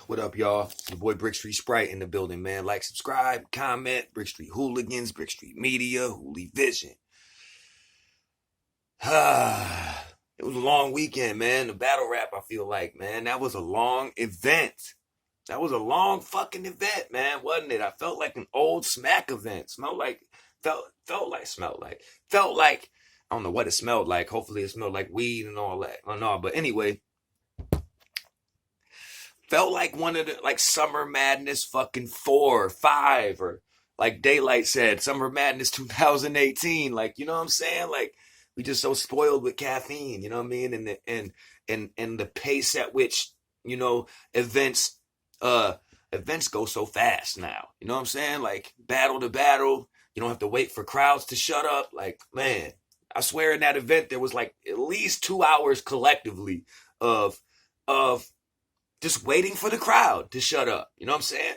What up, y'all? Your boy Brick Street Sprite in the building, man. Like, subscribe, comment. Brick Street Hooligans, Brick Street Media, Hooli Vision. It was a long weekend, man. The battle rap, I feel like, man. That was a long event. That was a long fucking event, man, wasn't it? I felt like an old smack event. Smelled like, I don't know what it smelled like. Hopefully it smelled like weed and all that. I know, but anyway. Felt like one of the, like, Summer Madness fucking 4 or 5, or like Daylight said, Summer Madness 2018. Like, you know what I'm saying? Like, we just so spoiled with caffeine, you know what I mean? And the pace at which, you know, events go so fast now. You know what I'm saying? Like, battle to battle, you don't have to wait for crowds to shut up. Like, man, I swear in that event there was like at least 2 hours collectively of just waiting for the crowd to shut up. You know what I'm saying?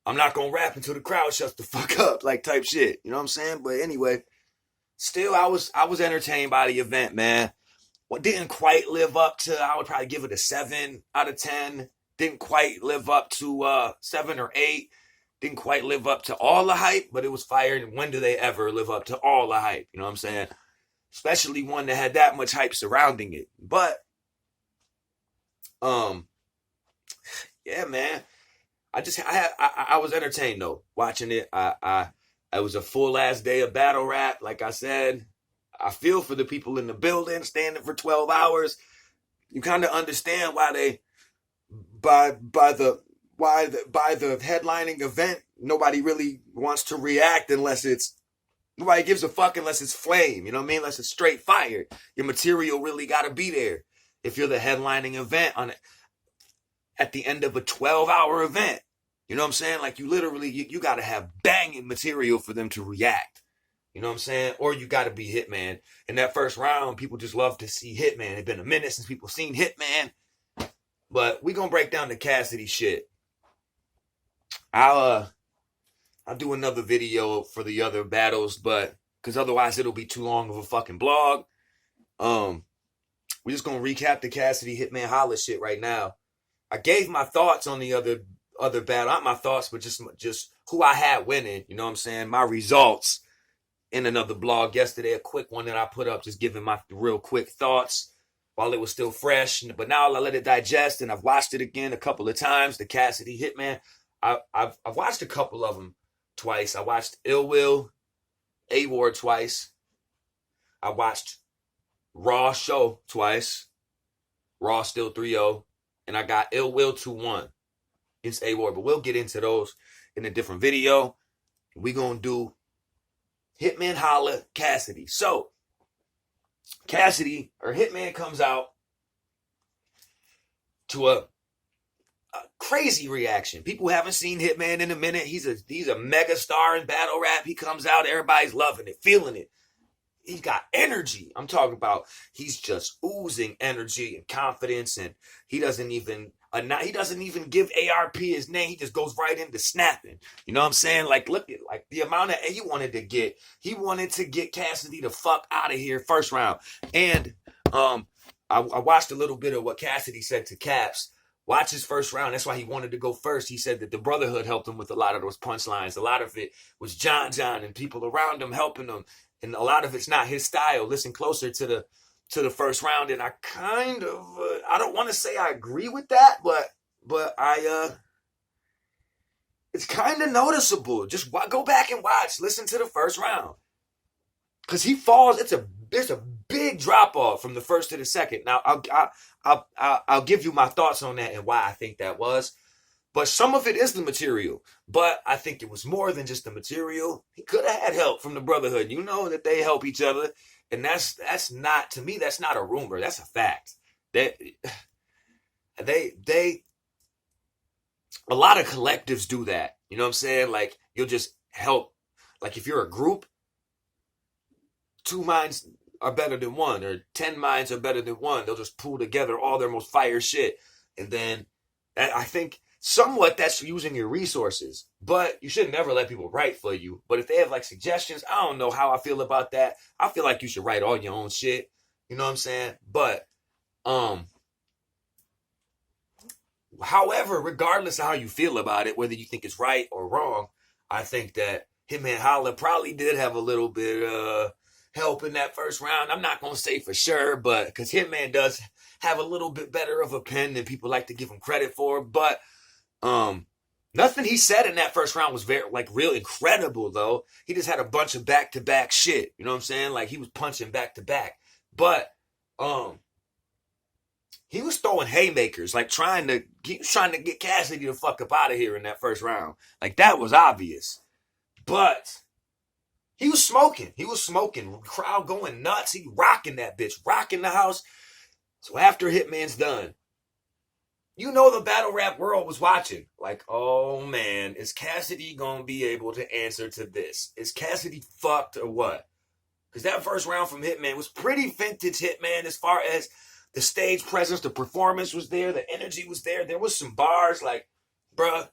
I'm not gonna rap until the crowd shuts the fuck up, like, type shit. You know what I'm saying? But anyway, still, I was entertained by the event, man. What didn't quite live up to, I would probably give it a 7 out of 10. Didn't quite live up to 7 or 8. Didn't quite live up to all the hype, but it was fire. And when do they ever live up to all the hype? You know what I'm saying? Especially one that had that much hype surrounding it. But yeah, man. I was entertained though watching it. It was a full ass day of battle rap. Like I said, I feel for the people in the building standing for 12 hours. You kind of understand why they by the headlining event, nobody really wants to react unless it's nobody gives a fuck unless it's flame. You know what I mean? Unless it's straight fire. Your material really got to be there. If you're the headlining event on it. At the end of a 12-hour event. You know what I'm saying? Like, you literally, you got to have banging material for them to react. You know what I'm saying? Or you got to be Hitman. In that first round, people just love to see Hitman. It's been a minute since people seen Hitman. But we going to break down the Cassidy shit. I'll do another video for the other battles, but because otherwise it'll be too long of a fucking blog. We're just going to recap the Cassidy Hitman Holla shit right now. I gave my thoughts on the other battle. Not my thoughts, but just who I had winning. You know what I'm saying? My results in another blog yesterday. A quick one that I put up, just giving my real quick thoughts while it was still fresh. But now I let it digest, and I've watched it again a couple of times. The Cassidy Hitman. I've watched a couple of them twice. I watched Ill Will, A-Ward twice. I watched Raw Show twice. Raw still 3-0. And I got Ill Will 2-1 against A-Ward. But we'll get into those in a different video. We're going to do Hitman Holla Cassidy. So, Cassidy, or Hitman, comes out to a crazy reaction. People haven't seen Hitman in a minute. He's a mega star in battle rap. He comes out, everybody's loving it, feeling it. He's got energy. I'm talking about he's just oozing energy and confidence, and he doesn't even give ARP his name. He just goes right into snapping. You know what I'm saying? Like, look at like the amount of he wanted to get. He wanted to get Cassidy the fuck out of here first round. And I watched a little bit of what Cassidy said to Caps. Watch his first round. That's why he wanted to go first. He said that the Brotherhood helped him with a lot of those punchlines. A lot of it was John and people around him helping him. And a lot of it's not his style. Listen closer to the first round, and I kind of I don't want to say I agree with that, but I it's kind of noticeable. Just go back and watch. Listen to the first round, because he falls. There's a big drop off from the first to the second. Now I'll give you my thoughts on that and why I think that was. But some of it is the material. But I think it was more than just the material. He could have had help from the Brotherhood. You know that they help each other. And that's not, to me, that's not a rumor. That's a fact. That they a lot of collectives do that. You know what I'm saying? Like, you'll just help. Like, if you're a group, 2 minds are better than one, or 10 minds are better than one. They'll just pull together all their most fire shit. And then I think somewhat that's using your resources, but you should never let people write for you. But if they have like suggestions, I don't know how I feel about that. I feel like you should write all your own shit. You know what I'm saying? But However, regardless of how you feel about it, whether you think it's right or wrong, I think that Hitman Holla probably did have a little bit help in that first round. I'm not going to say for sure, but because Hitman does have a little bit better of a pen than people like to give him credit for. But nothing he said in that first round was very, like, real incredible, though. He just had a bunch of back-to-back shit. You know what I'm saying? Like, he was punching back-to-back. But he was throwing haymakers, like he was trying to get Cassidy the fuck up out of here in that first round. Like, that was obvious. But he was smoking. He was smoking. Crowd going nuts. He rocking that bitch, rocking the house. So after Hitman's done, you know the battle rap world was watching. Like, oh man, is Cassidy gonna be able to answer to this? Is Cassidy fucked or what? Because that first round from Hitman was pretty vintage Hitman as far as the stage presence, the performance was there, the energy was there. There was some bars like, bruh,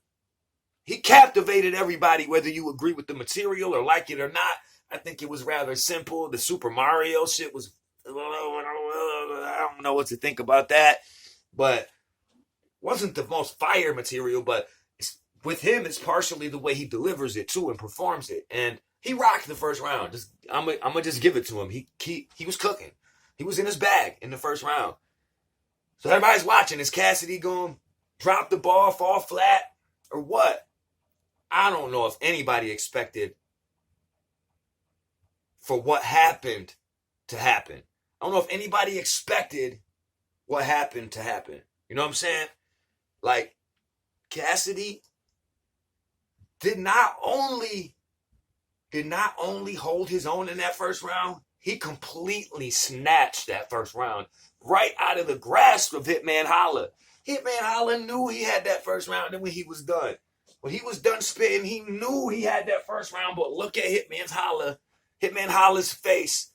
he captivated everybody, whether you agree with the material or like it or not. I think it was rather simple. The Super Mario shit was, I don't know what to think about that, but wasn't the most fire material. But with him, it's partially the way he delivers it too and performs it. And he rocked the first round. I'm gonna just give it to him. He was cooking. He was in his bag in the first round. So everybody's watching. Is Cassidy going to drop the ball, fall flat, or what? I don't know if anybody expected for what happened to happen. I don't know if anybody expected what happened to happen. You know what I'm saying? Like, Cassidy did not only hold his own in that first round, he completely snatched that first round right out of the grasp of Hitman Holla. Hitman Holla knew he had that first round, and when he was done. When he was done spitting, he knew he had that first round, but look at Hitman Holla's face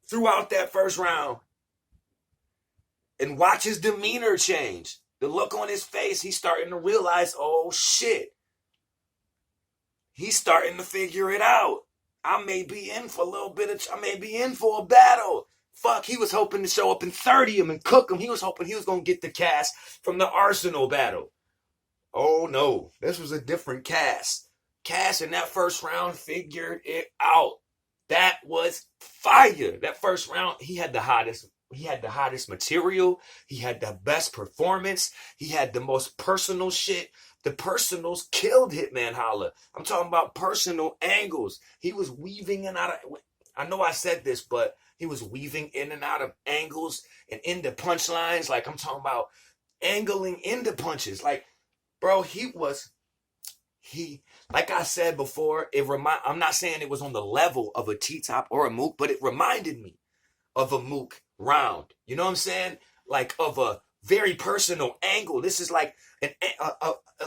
throughout that first round. And watch his demeanor change. The look on his face, he's starting to realize, oh shit. He's starting to figure it out. I may be in for a battle. Fuck, he was hoping to show up and 30 him and cook him. He was hoping he was going to get the Cass from the Arsenal battle. Oh no, this was a different Cass. Cass in that first round figured it out. That was fire. That first round, he had the hottest material. He had the best performance. He had the most personal shit. The personals killed Hitman Holla. I'm talking about personal angles. He was weaving in and out of, I know I said this, but he was weaving in and out of angles and into punchlines. Like, I'm talking about angling into punches. Like, bro, like I said before, I'm not saying it was on the level of a T-Top or a Mook, but it reminded me of a Mook round. You know what I'm saying? Like, of a very personal angle. This is like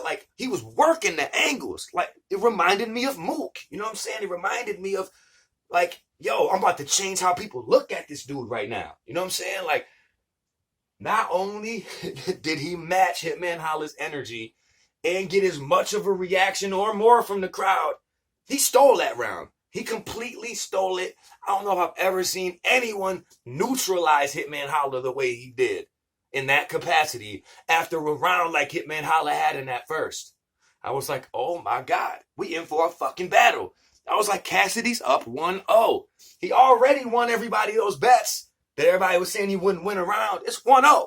like he was working the angles. Like, it reminded me of Mook. You know what I'm saying? It reminded me of, like, yo, I'm about to change how people look at this dude right now. You know what I'm saying? Like, not only did he match Hitman Holla's energy and get as much of a reaction or more from the crowd, he stole that round. He completely stole it. I don't know if I've ever seen anyone neutralize Hitman Holla the way he did in that capacity after a round like Hitman Holla had in that first. I was like, oh my God, we in for a fucking battle. I was like, Cassidy's up 1-0. He already won everybody those bets that everybody was saying he wouldn't win a round. It's 1-0.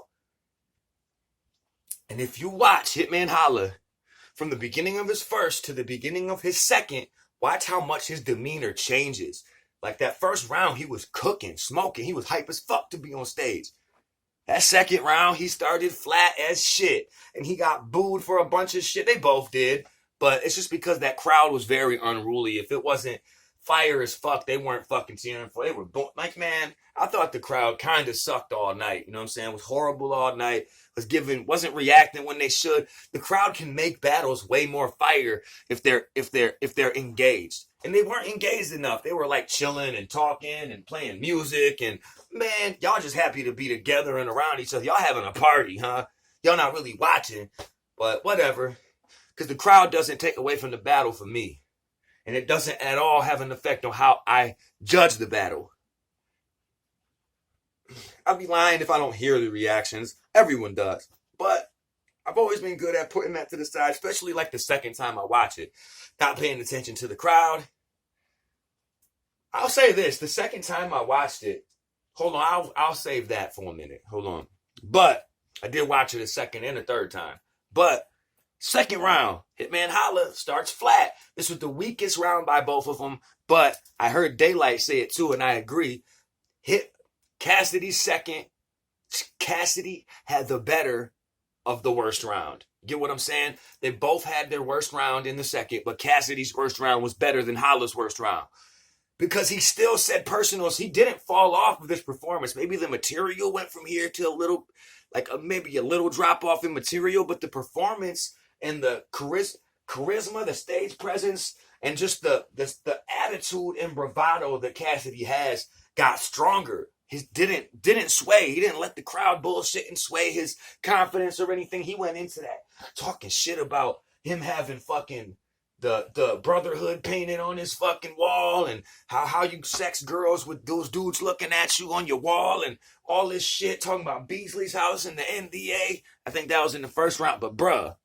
And if you watch Hitman Holla from the beginning of his first to the beginning of his second, watch how much his demeanor changes. Like, that first round, he was cooking, smoking. He was hype as fuck to be on stage. That second round, he started flat as shit. And he got booed for a bunch of shit. They both did. But it's just because that crowd was very unruly. If it wasn't fire as fuck, they weren't fucking cheering for. They were like, man, I thought the crowd kind of sucked all night. You know what I'm saying? It was horrible all night. Wasn't reacting when they should. The crowd can make battles way more fire if they're engaged. And they weren't engaged enough. They were like chilling and talking and playing music. And man, y'all just happy to be together and around each other. Y'all having a party, huh? Y'all not really watching, but whatever. Because the crowd doesn't take away from the battle for me. And it doesn't at all have an effect on how I judge the battle. I'd be lying if I don't hear the reactions. Everyone does. But I've always been good at putting that to the side, especially like the second time I watch it. Not paying attention to the crowd. I'll say this, the second time I watched it, hold on, I'll save that for a minute. Hold on. But I did watch it a second and a third time. But second round, Hitman Holla starts flat. This was the weakest round by both of them, but I heard Daylight say it too, and I agree. Cassidy's second. Cassidy had the better of the worst round. Get what I'm saying? They both had their worst round in the second, but Cassidy's worst round was better than Holla's worst round. Because he still said personals. He didn't fall off with this performance. Maybe the material went from here to a little, maybe a little drop off in material, but the performance and the charisma, the stage presence, and just the attitude and bravado that Cassidy has got stronger. He didn't sway. He didn't let the crowd bullshit and sway his confidence or anything. He went into that talking shit about him having fucking the brotherhood painted on his fucking wall, and how you sex girls with those dudes looking at you on your wall, and all this shit, talking about Beasley's house and the NDA. I think that was in the first round, but bruh,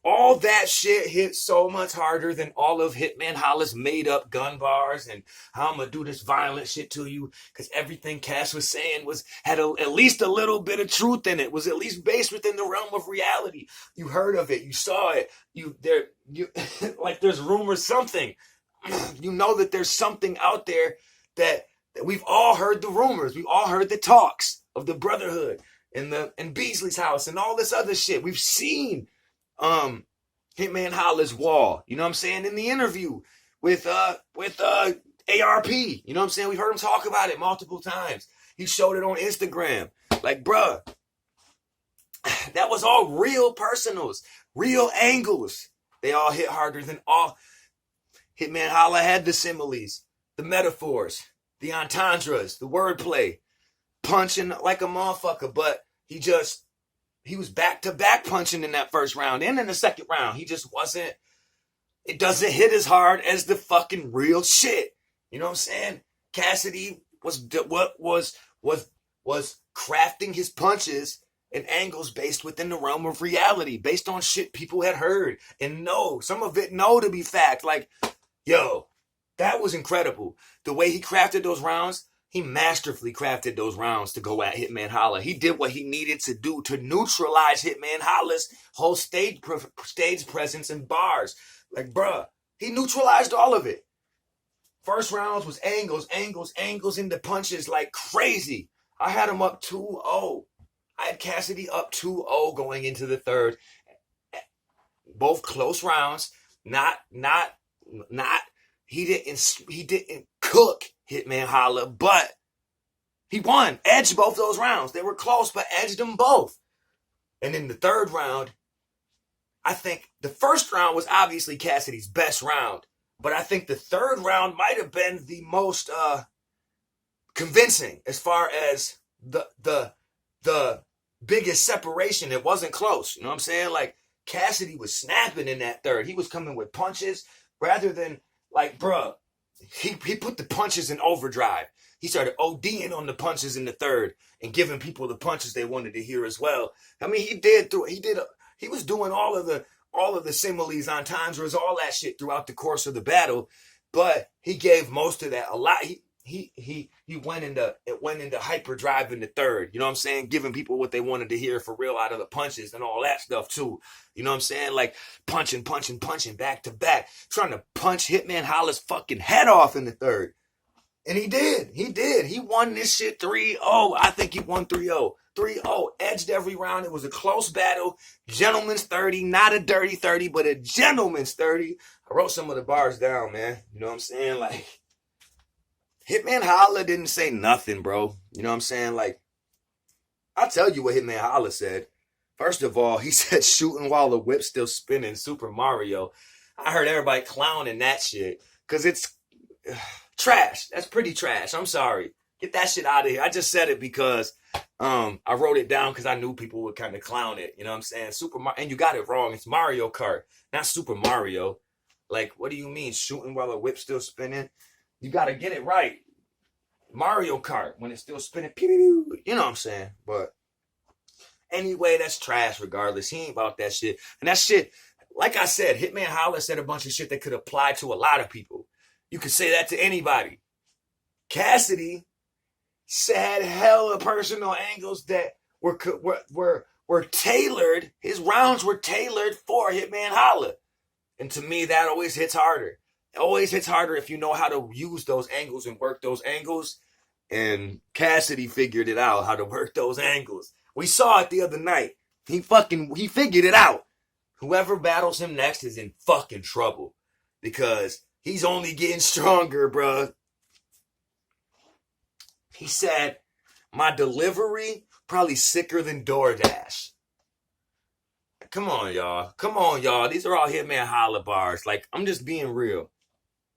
all that shit hit so much harder than all of Hitman Holla's made up gun bars and how I'm gonna do this violent shit to you, because everything Cass was saying had at least a little bit of truth in it, was at least based within the realm of reality. You heard of it, you saw it, like there's rumors, something. You know that there's something out there that we've all heard the rumors, we've all heard the talks of the Brotherhood and Beasley's house and all this other shit. We've seen Hitman Holla's wall, you know what I'm saying, in the interview with ARP, you know what I'm saying? We heard him talk about it multiple times. He showed it on Instagram. Like, bruh, that was all real personals, real angles. They all hit harder than all. Hitman Holla had the similes, the metaphors, the entendres, the wordplay, punching like a motherfucker, but he was back-to-back punching in that first round and in the second round. He just wasn't, it doesn't hit as hard as the fucking real shit. You know what I'm saying? Cassidy was crafting his punches and angles based within the realm of reality, based on shit people had heard and know. Some of it know to be fact. Like, yo, that was incredible. The way he crafted those rounds, he masterfully crafted those rounds to go at Hitman Holla. He did what he needed to do to neutralize Hitman Holla's whole stage presence and bars. Like, bruh, he neutralized all of it. First rounds was angles into punches like crazy. I had him up 2-0. I had Cassidy up 2-0 going into the third. Both close rounds. He didn't cook Hitman Holla, but he won. Edged both those rounds. They were close, but edged them both. And in the third round, I think the first round was obviously Cassidy's best round, but I think the third round might have been the most convincing as far as the biggest separation. It wasn't close. You know what I'm saying? Like, Cassidy was snapping in that third. He was coming with punches rather than, like, bruh, he put the punches in overdrive. He started ODing on the punches in the third and giving people the punches they wanted to hear as well. I mean, he was doing all of the similes, entendres, all that shit throughout the course of the battle, but he gave most of that a lot. He went into hyperdrive in the third, you know what I'm saying? Giving people what they wanted to hear for real out of the punches and all that stuff too. You know what I'm saying? Like punching back to back, trying to punch Hitman Holla's fucking head off in the third. And he did. He won this shit 3-0. I think he won 3-0. 3-0. Edged every round. It was a close battle. Gentleman's 30. Not a dirty 30, but a gentleman's 30. I wrote some of the bars down, man. You know what I'm saying? Like, Hitman Holla didn't say nothing, bro. You know what I'm saying? Like, I'll tell you what Hitman Holla said. First of all, he said shooting while the whip's still spinning, Super Mario. I heard everybody clowning that shit because it's trash. That's pretty trash. I'm sorry. Get that shit out of here. I just said it because I wrote it down because I knew people would kind of clown it. You know what I'm saying? And you got it wrong. It's Mario Kart, not Super Mario. Like, what do you mean shooting while the whip's still spinning? You got to get it right. Mario Kart, when it's still spinning, pew, pew, pew, you know what I'm saying? But Anyway, that's trash regardless. He ain't about that shit. And that shit, like I said, Hitman Holla said a bunch of shit that could apply to a lot of people. You could say that to anybody. Cassidy said hella personal angles that were tailored. His rounds were tailored for Hitman Holla. And to me, that always hits harder. It always hits harder if you know how to use those angles and work those angles. And Cassidy figured it out, how to work those angles. We saw it the other night. He figured it out. Whoever battles him next is in fucking trouble. Because he's only getting stronger, bruh. He said, my delivery probably sicker than DoorDash. Come on, y'all. Come on, y'all. These are all Hitman Holla bars. Like, I'm just being real.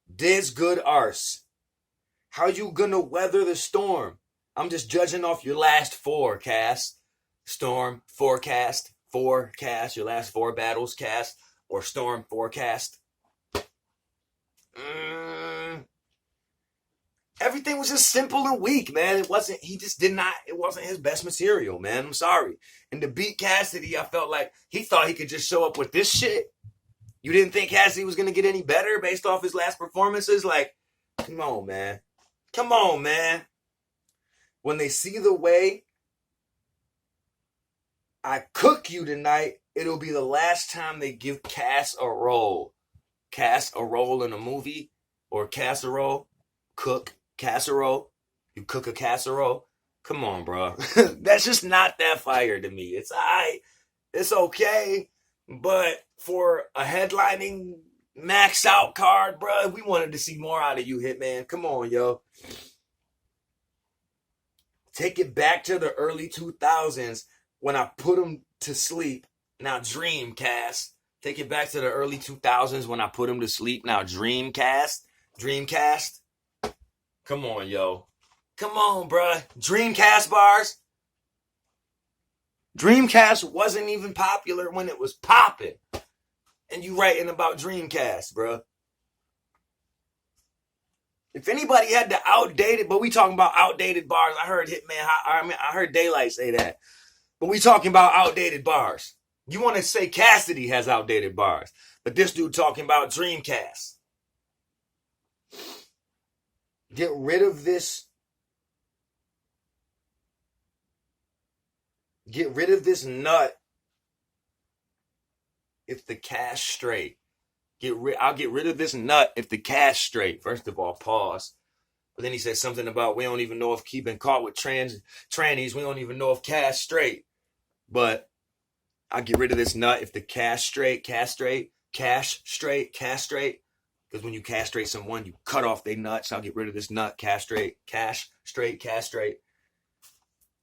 This good arse. How you gonna weather the storm? I'm just judging off your last four, Cass. Storm, forecast, your last four battles, Cass. Or storm, forecast. Everything was just simple and weak, man. It wasn't his best material, man. I'm sorry. And to beat Cassidy, I felt like he thought he could just show up with this shit. You didn't think Cassidy was going to get any better based off his last performances? Like, come on, man. Come on, man. When they see the way I cook you tonight, it'll be the last time they give Cass a role. Cass a role in a movie or casserole. Cook casserole. You cook a casserole. Come on, bro. That's just not that fire to me. It's alright. It's okay. But for a headlining max out card, bro, we wanted to see more out of you, Hitman. Come on, yo. Take it back to the early 2000s when I put him to sleep. Now dream, Cass. Take it back to the early 2000s when I put him to sleep. Now Dreamcast. Come on, yo. Come on, bruh. Dreamcast bars. Dreamcast wasn't even popular when it was popping. And you writing about Dreamcast, bruh. If anybody had the outdated, but we talking about outdated bars. I heard I heard Daylight say that. But we talking about outdated bars. You want to say Cassidy has outdated bars. But this dude talking about Dreamcast. Get rid of this. Get rid of this nut. If the cash straight. I'll get rid of this nut if the cash straight. First of all, pause. But then he said something about we don't even know if keeping caught with trannies. We don't even know if cash straight. But I'll get rid of this nut if the cash straight. Because when you castrate someone, you cut off their nuts. I'll get rid of this nut, castrate.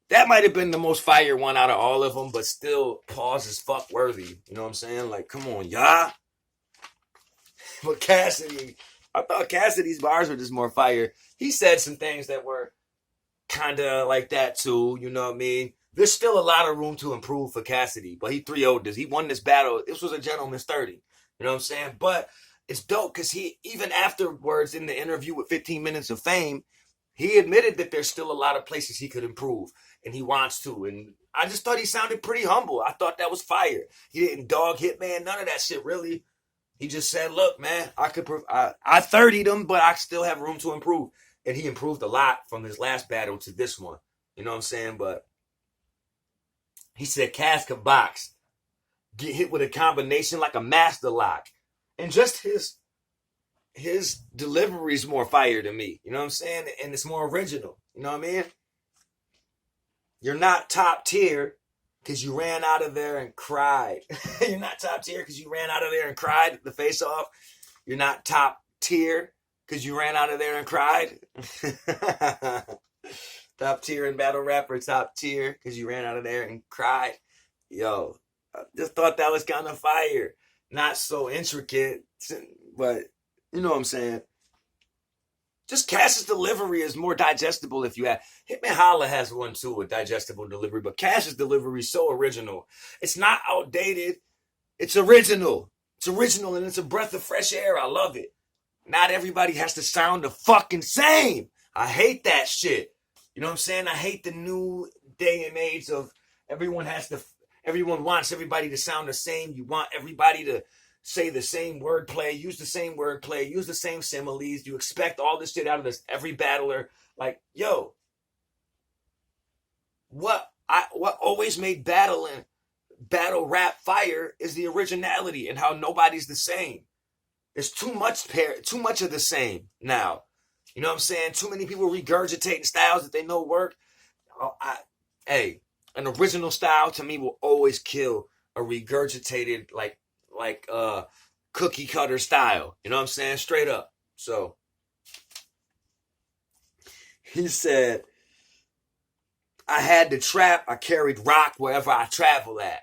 That might have been the most fire one out of all of them, but still pause is fuck worthy. You know what I'm saying? Like, come on, y'all. But Cassidy, I thought Cassidy's bars were just more fire. He said some things that were kind of like that too. You know what I mean? There's still a lot of room to improve for Cassidy, but he 3-0'd this. He won this battle. This was a gentleman's 30. You know what I'm saying? But it's dope because he, even afterwards in the interview with 15 Minutes of Fame, he admitted that there's still a lot of places he could improve, and he wants to. And I just thought he sounded pretty humble. I thought that was fire. He didn't dog Hitman, none of that shit, really. He just said, look, man, I 30'd him, but I still have room to improve. And he improved a lot from his last battle to this one. You know what I'm saying? But he said Cass could box. Get hit with a combination like a master lock. And just his delivery is more fire to me. You know what I'm saying? And it's more original. You know what I mean? You're not top tier because you ran out of there and cried. You're not top tier because you ran out of there and cried the face off. You're not top tier because you ran out of there and cried. Top tier in battle rapper, top tier because you ran out of there and cried. Yo, I just thought that was kind of fire. Not so intricate, but you know what I'm saying. Just Cash's delivery is more digestible if you have. Hitman Holla has one too, a digestible delivery, but Cash's delivery is so original. It's not outdated. It's original. It's original and it's a breath of fresh air. I love it. Not everybody has to sound the fucking same. I hate that shit. You know what I'm saying? I hate the new day and age of Everyone wants everybody to sound the same. You want everybody to say the same wordplay, use the same wordplay, use the same similes. You expect all this shit out of every battler. Like, yo, what always made battle rap fire is the originality and how nobody's the same. There's too much of the same now. You know what I'm saying? Too many people regurgitating styles that they know work. An original style to me will always kill a regurgitated like cookie cutter style. You know what I'm saying? Straight up. So he said, I had to trap. I carried rock wherever I travel at.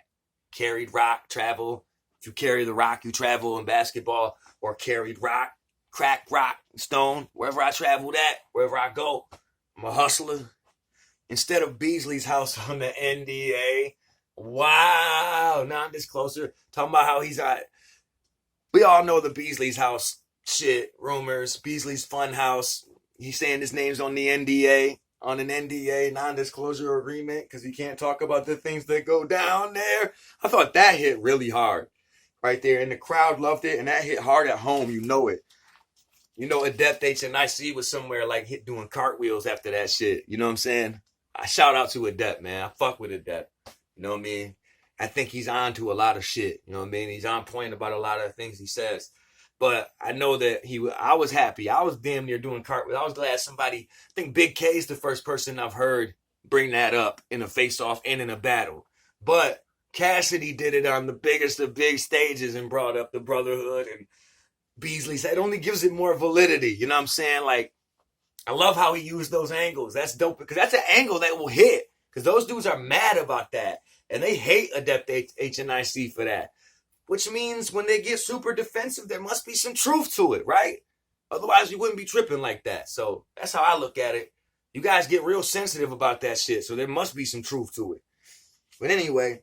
Carried rock, travel. If you carry the rock, you travel in basketball. Or carried rock, crack, rock, stone. Wherever I traveled at, wherever I go, I'm a hustler. Instead of Beasley's house on the NDA. Wow. Non-disclosure. Talking about how he's at. We all know the Beasley's house shit. Rumors. Beasley's fun house. He's saying his name's on the NDA. On an NDA, non-disclosure agreement. Because he can't talk about the things that go down there. I thought that hit really hard. Right there. And the crowd loved it. And that hit hard at home. You know it. You know, Adept HNIC was somewhere like doing cartwheels after that shit. You know what I'm saying? I shout out to Adept, man. I fuck with Adept. You know what I mean? I think he's on to a lot of shit. You know what I mean? He's on point about a lot of things he says. But I know that I was happy. I was damn near doing cartwheels. I was glad somebody, I think Big K is the first person I've heard bring that up in a face-off and in a battle. But Cassidy did it on the biggest of big stages and brought up the brotherhood. And Beasley said it only gives it more validity. You know what I'm saying? Like, I love how he used those angles. That's dope because that's an angle that will hit. Because those dudes are mad about that. And they hate Adept HNIC for that. Which means when they get super defensive, there must be some truth to it, right? Otherwise, you wouldn't be tripping like that. So that's how I look at it. You guys get real sensitive about that shit. So there must be some truth to it. But anyway,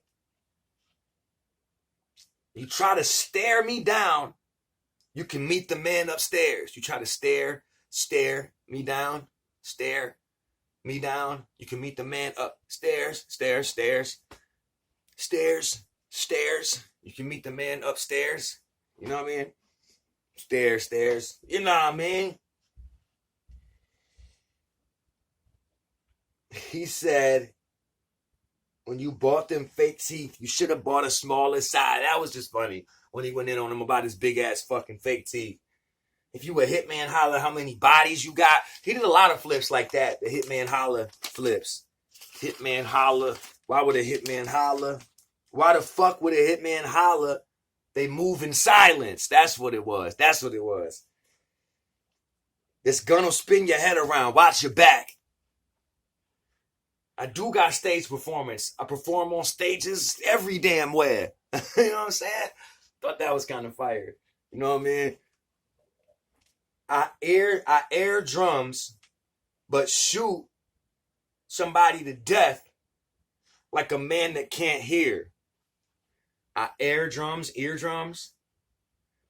you try to stare me down, you can meet the man upstairs. You try to stare me down, stare me down. You can meet the man upstairs, stairs. You can meet the man upstairs. You know what I mean? Stairs. You know what I mean? He said, when you bought them fake teeth, you should have bought a smaller size. That was just funny when he went in on him about his big ass fucking fake teeth. If you were Hitman Holla, how many bodies you got? He did a lot of flips like that. The Hitman Holla flips. Hitman Holla. Why would a Hitman Holla? Why the fuck would a Hitman Holla? They move in silence. That's what it was. This gun will spin your head around. Watch your back. I do got stage performance. I perform on stages every damn where. You know what I'm saying? Thought that was kind of fire. You know what I mean? I air drums, but shoot somebody to death like a man that can't hear. I air drums, eardrums,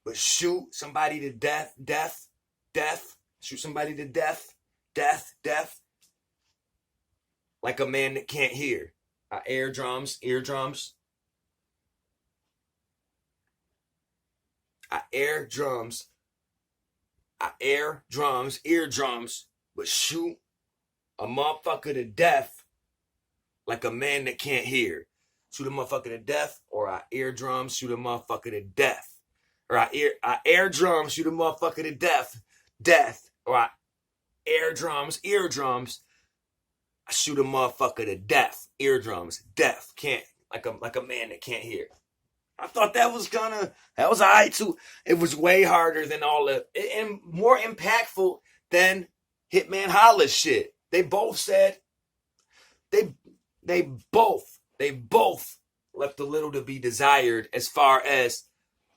but shoot somebody to death. Shoot somebody to death, like a man that can't hear. I air drums, eardrums. I air drums, eardrums, but shoot a motherfucker to death like a man that can't hear. Shoot a motherfucker to death, or I eardrums, shoot a motherfucker to death. Or I air drums, shoot a motherfucker to death. Or I air drums, eardrums, I shoot a motherfucker to death. Eardrums, death. Can't, like a man that can't hear. I thought that was alright too. It was way harder than and more impactful than Hitman Holla's shit. They both said, they both left a little to be desired as far as,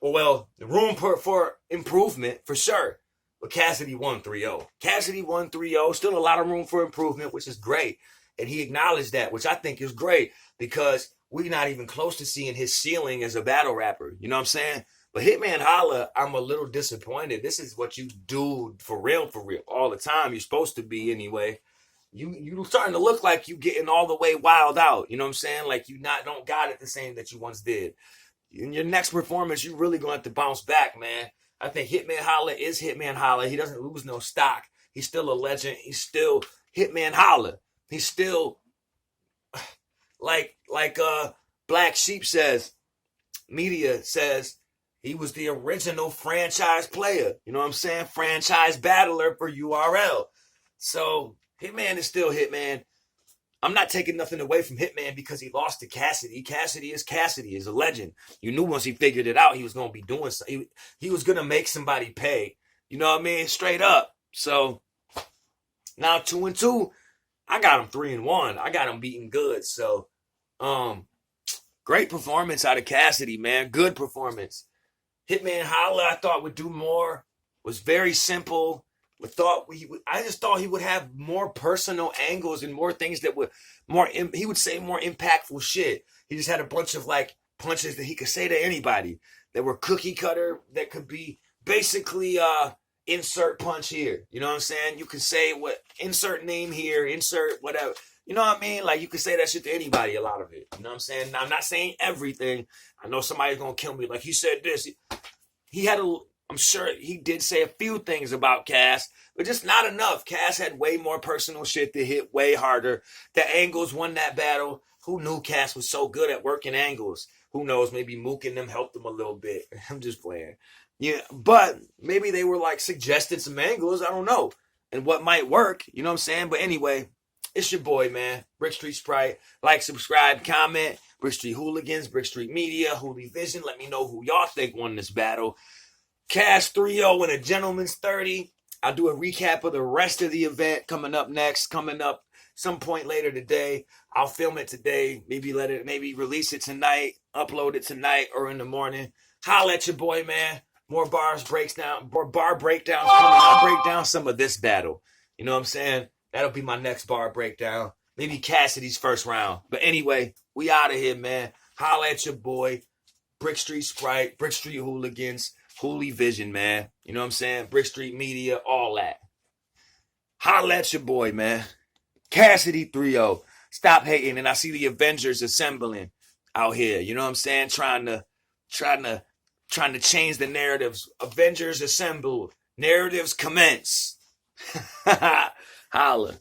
well, the room for improvement for sure. But Cassidy won 3-0. Still a lot of room for improvement, which is great. And he acknowledged that, which I think is great because we're not even close to seeing his ceiling as a battle rapper. You know what I'm saying? But Hitman Holla, I'm a little disappointed. This is what you do for real, all the time. You're supposed to be anyway. You starting to look like you getting all the way wild out. You know what I'm saying? Like you don't got it the same that you once did. In your next performance, you really gonna have to bounce back, man. I think Hitman Holla is Hitman Holla. He doesn't lose no stock. He's still a legend. He's still Hitman Holla. He's still like Black Sheep says, media says, he was the original franchise player. You know what I'm saying? Franchise battler for URL. So Hitman is still Hitman. I'm not taking nothing away from Hitman because he lost to Cassidy. Cassidy is a legend. You knew once he figured it out, he was going to be doing something. He was going to make somebody pay. You know what I mean? Straight up. So now 2-2, I got him 3-1. I got him beating good. So, great performance out of Cassidy, man. Good performance. Hitman Holla, I thought would do more. Was very simple. I just thought he would have more personal angles and more things that would he would say more impactful shit. He just had a bunch of like punches that he could say to anybody that were cookie cutter, that could be basically insert punch here. You know what I'm saying? You can say insert name here, insert whatever. You know what I mean? Like you can say that shit to anybody, a lot of it. You know what I'm saying? Now, I'm not saying everything. I know somebody's gonna kill me. Like he said this. I'm sure he did say a few things about Cass, but just not enough. Cass had way more personal shit that hit way harder. The angles won that battle. Who knew Cass was so good at working angles? Who knows? Maybe Mook and them helped him a little bit. I'm just playing. Yeah, but maybe they were like suggested some angles. I don't know. And what might work. You know what I'm saying? But anyway, it's your boy, man. Brick Street Sprite. Like, subscribe, comment. Brick Street Hooligans, Brick Street Media, Hooli Vision. Let me know who y'all think won this battle. Cash 3-0 and a gentleman's 30. I'll do a recap of the rest of the event coming up next, coming up some point later today. I'll film it today, maybe release it tonight, upload it tonight or in the morning. Holla at your boy, man. More bar breakdowns coming. I'll break down some of this battle. You know what I'm saying? That'll be my next bar breakdown. Maybe Cassidy's first round. But anyway, we out of here, man. Holla at your boy. Brick Street Sprite, Brick Street Hooligans, Hooli Vision, man. You know what I'm saying? Brick Street Media, all that. Holla at your boy, man. Cassidy 3-0. Stop hating. And I see the Avengers assembling out here. You know what I'm saying? Trying to change the narratives. Avengers assemble. Narratives commence. Holla.